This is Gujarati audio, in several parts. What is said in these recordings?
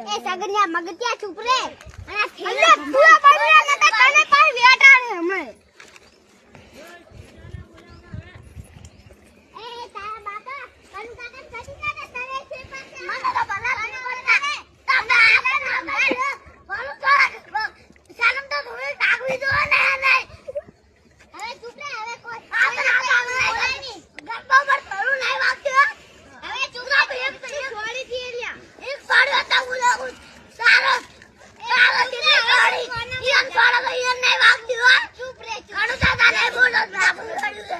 એ સગરિયા મગતિયા ચૂપ રે અને થેલા પૂરા પડ્યા નતા કાને પાઈ વેટા રે હમે એ તારા બાપા કનુ કાકા કદી કાકા તરે છે પાસે મને તો બલા કનુ બોલતા ને તમને આલે ના ભાઈ બોલું તો સાલમ તો ધોરે ટાગવી દો ને નહીં હવે ચૂપ રે હવે કોઈ આવે નહીં ગપ્પા પર થોડું નહીં વાગતું હવે ચૂપ રે એક છોડી દી એલિયા એક છોડી હતા બોલાવું સારો સારો દી છોડી ઈન છોડા તો ઈન નહીં વાગતું હો ચૂપ રે કણુ દાદા ને બોલો ના બોલ્યું છે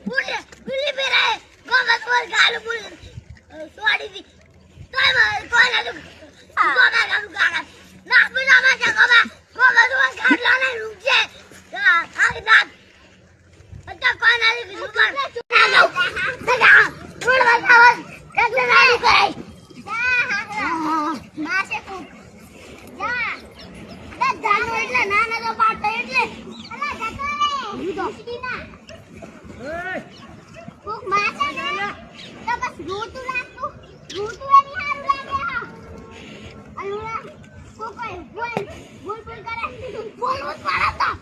બોલે બિલી બેરે ગોમત બોલ ગાલ બોલ છોડી દી તોય કોઈ ના ગોમા ગામ ગાડા ના બોલા માં ગોમા ગોમા તો ગાડલા ને રૂજે આ દાદ અચ્છા કોઈ ના લી સુપર ના જાવ સગા રોડ વાળા એટલે નાડી કરાય માસે કો જા દા જાનો એટલે નાના તો પાડતો એટલે અલા જતો રે દોસ્તી ના કોક માસે ને તો બસ રોતું રાખતું રોતું એની હારું લાગે હા અનુરા કોઈ બોલ બોલ બોલ કરે બોલવું પડતા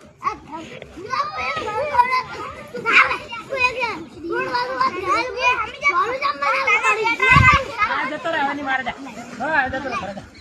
ના પેર બોલ ના કોઈ ગયા બોલ વાળું વાત હાલ કે બોલ જમવા આ જતો રહે ની મારે જા હા જતો રહે